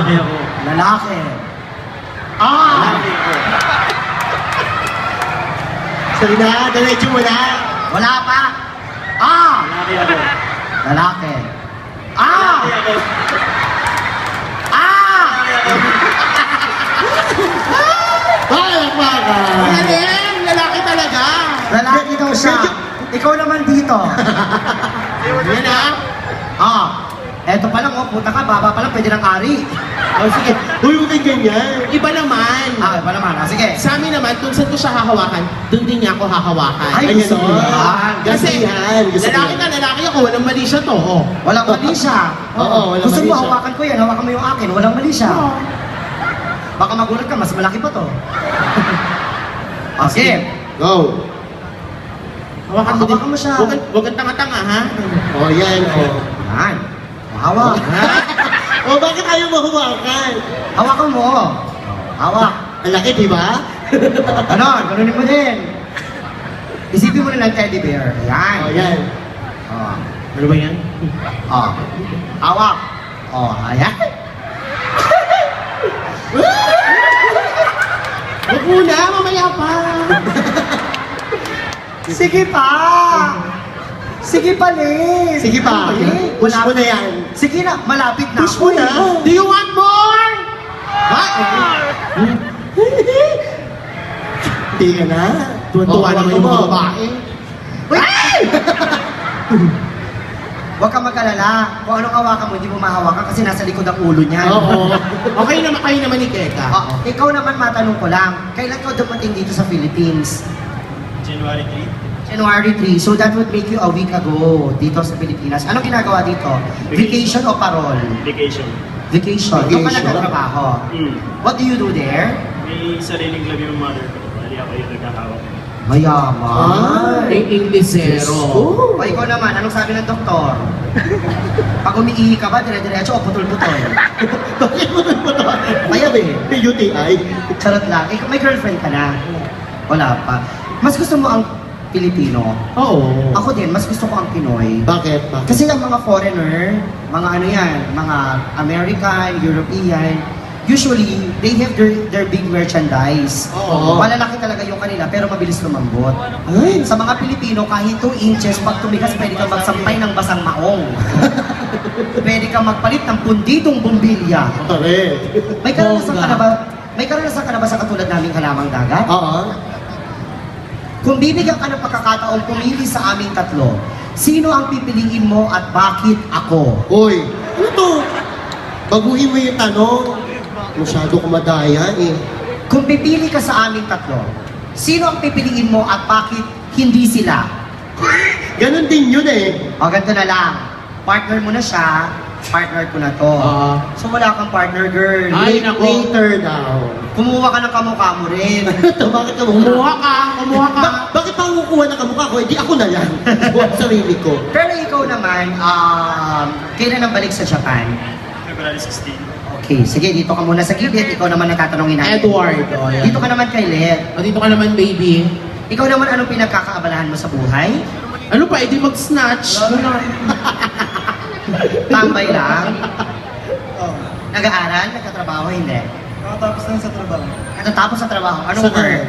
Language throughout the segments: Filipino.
Lalaki ako. Lalaki. Lalaki ako. Sorry na, diretso mo na. Wala pa. Lalaki ako. Lalaki. Lalaki ako. Galing! Lalaki talaga! Lalaki daw siya. Ikaw naman dito. Yan ah! Eto pa lang, puta ka, baba pa lang, pwede ng ari. Oh, sige. Uy, huwag kang ganyan. Iba naman. Iba naman. Sige. Sa amin naman, kung saan ko siya hahawakan, doon din niya ako hahawakan. Ay, Ayan, gusto mo oh. yan. Kasi yan. Gusto lalaki yan. ka, lalaki ako, walang mali siya to. Oh. Walang mali siya. Oo, walang Gusto mali mo, siya. hawakan ko yan, hawakan mo yung akin, walang mali siya. Baka magulat ka, mas malaki pa to. Sige. Go! Hawakan mo din. Hawakan mo siya. Huwag kang tanga-tanga, ha? Oh, yan, oh. Yan. Hawak. Oh, bakit ayaw mo hawakan? Hawakan mo. Hawak. Ang laki, di ba? Ganon, ganunin mo din. Isipin mo na lang teddy bear. Yan. Oh, yan. Oh. Ano ba yan? Oh. Hawak. Oh, ayan. Huwag muna, mamaya pa. Sige pa. Sige pa, Liz. Sige pa. Push mo na yan. Sige na, malapit na. Push mo na. Do you want more? Hindi ka na. Tuwan-tuwa naman yung mga babae. Huwag kang mag-alala. Kung anong hawakan mo, hindi mo mahawakan kasi nasa likod ang ulo niya. Oo. Okay naman kayo naman ni Keka. Ikaw naman, matanong ko lang, kailan ka dumating dito sa Philippines? January 3. January 3. So that would make you a week ago dito sa Pilipinas. Anong ginagawa dito? Vacation o parol? Vacation. Vacation. Doon ka Vacation. nagtatrabaho. Mm. What do you do there? May sariling club yung mother ko. Bali ako yung nagkahawak. Mayaman. Ay, Inglesero. O ikaw naman, anong sabi ng doktor? Pag umiihi ka ba, dire-diretso o putol-putol? Bakit mo na ito? Mayab eh. May UTI. Charot lang. Ikaw, may girlfriend ka na? Wala pa. Mas gusto mo ang Pilipino? Oo. Ako din, mas gusto ko ang Pinoy. Bakit? Bakit? Kasi ang mga foreigner, mga ano yan, mga American, European, usually, they have their big merchandise. Oo. Malalaki talaga yung kanila, pero mabilis lumambot. Ay, Sa mga Pilipino, kahit 2 inches, pag tumigas, pwede kang magsampay ng basang maong. Pwede kang magpalit ng punditong bumbilya. pare. May karanasan ka Bongga. na ba? May karanasan ka na ba sa katulad naming halamang dagat? Oo. Kung bibigyan ka ng pagkakataong pumili sa aming tatlo, sino ang pipiliin mo at bakit ako? Uy, ano to? Baguhin mo yung tanong. Masyado kumadaya eh. Kung pipili ka sa aming tatlo, sino ang pipiliin mo at bakit hindi sila? Ganon din yun eh. O ganito na lang, partner mo na siya, partner ko na to. So wala kang partner, girl. Ay, nako. Later daw. Kumuha ka ng kamukha mo rin. Bakit ka Kumuha ka, kumuha ka. Bakit pa ako kukuha ng kamukha ko? Hindi ako na lang. Buwan sarili ko. Pero ikaw naman, kailan ang balik sa Japan? February 16. Okay, sige, dito ka muna sa gilid. Ikaw naman natatanungin natin. Edward. Oh, yan. Dito ka naman kay Let. O, dito ka naman, baby. Ikaw naman, anong pinagkakaabalahan mo sa buhay? Ano pa, edi mag-snatch. Tambay lang? Nag-aaral? Nagkatrabaho? Hindi. Nakatapos lang sa trabaho. Natatapos sa trabaho. Anong Saan? work?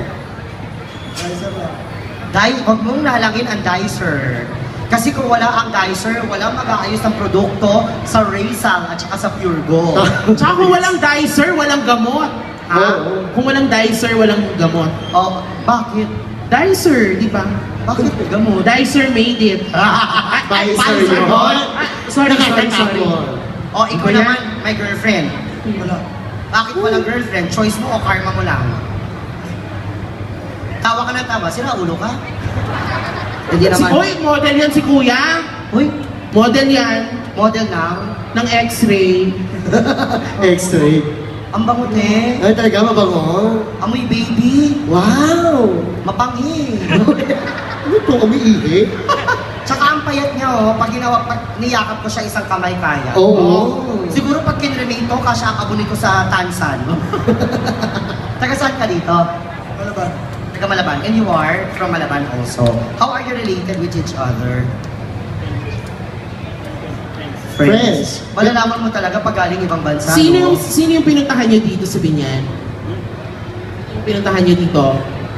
Ayos lang. Huwag mong nalangin ang dicer. Kasi kung wala ang dicer, walang mag-aayos ng produkto sa Raysal at saka sa Pure Gold. Tsaka kung walang dicer, walang gamot. Ha? Kung walang dicer, walang gamot. Oh, bakit? Dicer, di ba? Bakit may gamot? Dicer made it. Dicer Pfizer yun. Gold. Sorry. Nakakatapon. Oh, ikaw Ikaw naman, may girlfriend. Wala. Bakit walang girlfriend? Choice mo o karma mo lang? Tawa ka na tama, sira ulo ka? Hindi naman. Uy, model yan si Kuya. Uy, Model yan model lang. ng X-ray. X-ray. Ang bango din. Ay, talaga mabango. Amoy baby. Wow! Mapangi. Ano to? Umiihi? Tsaka ang payat niya, pag niyakap ko siya isang kamay kaya. Oo. Siguro pag kinremate ko, kasya ang abon ko sa Tansan. Taga saan ka dito? Malaban. Taga Malaban. And you are from Malaban also. How are you related with each other? Friends. Malalaman mo talaga pag galing ibang bansa, no? Sino yung pinuntahan nyo dito sa Binyan? Yung pinuntahan nyo dito?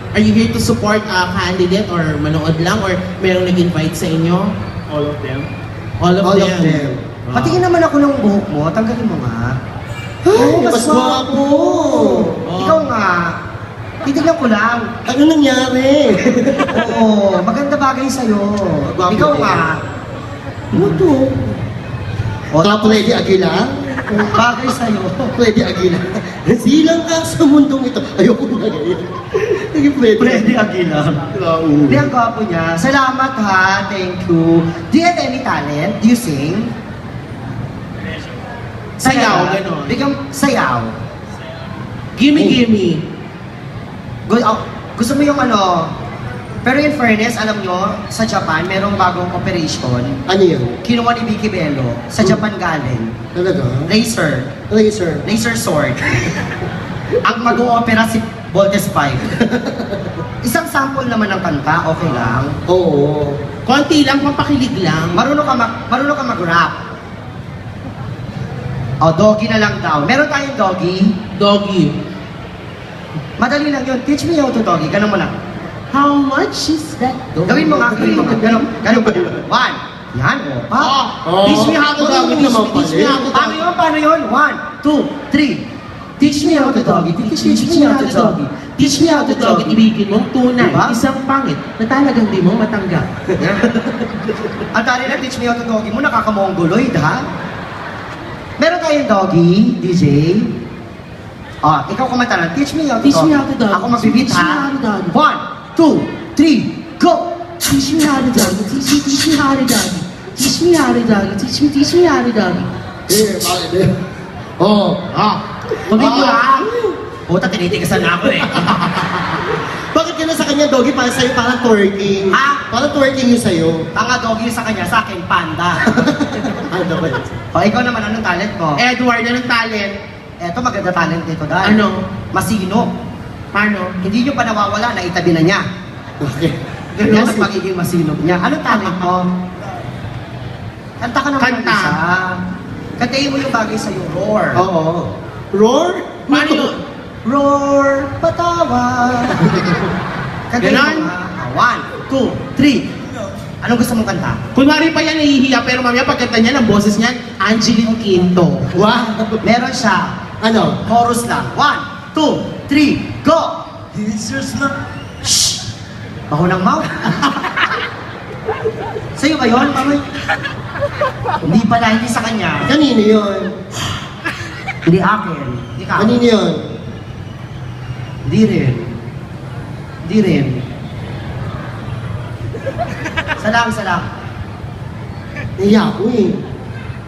Are you here to support a candidate or manood lang or merong nag-invite sa inyo? All of them. All of All them. of them. Patingin naman ako ng buhok mo, tanggalin mo nga. Ay, mas gwapo! Oh. Ikaw nga. Titignan ko lang. Ano nangyari? Oo, maganda bagay sa'yo. Gwapo Ikaw din. nga. Ano to? O, Ka Freddy Aguilar? bagay sa'yo. Freddy Aguilar. Silang ka sa mundong ito. Ayoko na ganyan. Sige, Freddy. Aguilar. Oo. Hindi, ang gwapo niya. Salamat ha, thank you. Do you have any talent? Do you sing? Sayaw, gano'n. Bigyan, sayaw. Gimme. Gusto mo yung ano, pero in fairness, alam nyo, sa Japan, merong bagong operation. Ano yun? Kinuha ni Vicky Bello. Sa Japan galing. Talaga? Laser. Laser. Laser sword. Ang mag-oopera si Voltes 5. Isang sample naman ng kanta, okay lang. Oo. Konti lang, pampakilig lang. Marunong ka mag-rap. O, doggy na lang daw. Meron tayong doggy. Doggy. Madali lang yun. Teach me how to doggy. Ganun mo lang. How much is that doggy? Gawin mo nga. Ganun ba yun? One. Yan, o. Pa. Oh. Teach me how to doggy. Teach me how to Paano doggy. yun? Paano yun? 1, 2, 3. Teach me how to doggy. Teach me how to doggy. Teach me how to doggy. Ibigin mong tunay. Diba? Isang pangit na talagang di mo matanggap. Ang tali na, teach me how to doggy mo, nakakamongoloid, ha? Meron tayong doggy, DJ. Ikaw kumanta lang, teach me how to Teach doggy. me how to doggy. Ako magbibit, Teach me ha? how to doggy. 1, 2, 3, go! Teach me how to doggy. Teach me how to doggy. Teach me how to doggy. Teach me how to doggy. Bakit eh? Oo. Kunin ko lang. Puta, tinitigasan na ako eh. Bakit ka na sa kanya, doggy? Para sa'yo, parang twerking. Ha? Parang twerking yung sa'yo. Tanga doggy sa kanya, sa akin, panda. Ano ba yun? Ikaw naman, anong talent mo? Edward, anong talent? Eto, maganda talent dito dahil. Ano? Masino. Paano? Hindi nyo pa nawawala, naitabi na niya. Okay. Yan ang magiging masinop niya. Anong talent mo? Kanta ka naman ng Kanta. isa. Kantayin mo yung bagay sa'yo, roar. Oo. Roar? Paano yun? Roar, patawa. Kantayin mo Ganon? nga. 1, 2, 3. Anong gusto mong kanta? Kunwari pa yan, nahihiya, pero mamaya pagkanta niya, ang boses niyan, Angeline Quinto. Wow. Meron siya. Ano? Chorus lang. 1, 2, 3, go! It's your smile. Shh! Baho ng mouth. Sa'yo ba yun, Mamoy? Hindi pala, hindi sa kanya. Kanino yun? Hindi akin. Ikaw. Kanino yun? Hindi rin. Hindi rin. Salang. Naiya ko eh.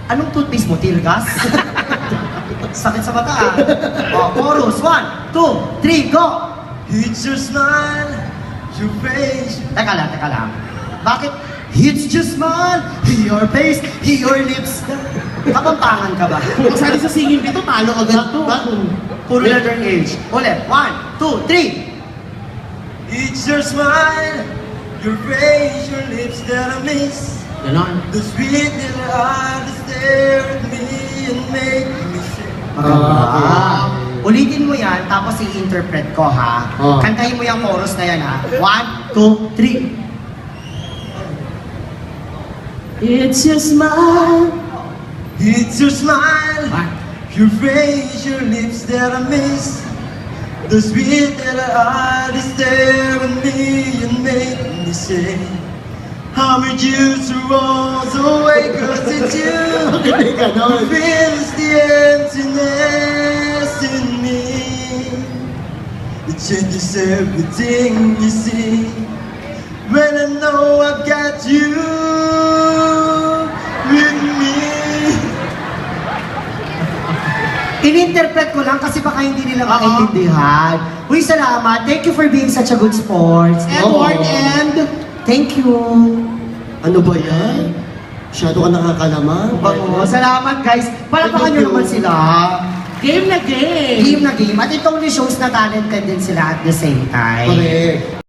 Anong toothpaste mo? Tear gas? Sakit sa mata ah. Chorus. 1, 2, 3, go! It's your smile, your face. Teka lang. Bakit? It's just smile, your face, your lips. Kapampangan ka ba? Kung sali sa singing dito, talo agad to. Puro letter H. Ulit. 1, 2, 3. It's your smile, your face, your lips that I miss. Ganon. The sweet little eyes stare at me and make me sick. Ulitin mo yan, tapos i-interpret ko ha. Kantahin mo yung chorus na yan ha. 1, 2, 3. It's your smile. It's your smile, your face, your lips that I miss. The sweet little eyes stare at me and make me say, how would you to roll away, cause it's you who fills the emptiness in me. It changes everything you see. When I know I've got you with me. In-interpret ko lang kasi baka hindi nila maintindihan. Uy, salamat. Thank you for being such a good sport. Edward Oo. and... Thank you. Ano ba yan? Masyado ka nakakalamang. Bango. Salamat, guys. Palapakan nyo naman sila. Game na game. Game na game. At it only shows na talented din sila at the same time. Correct.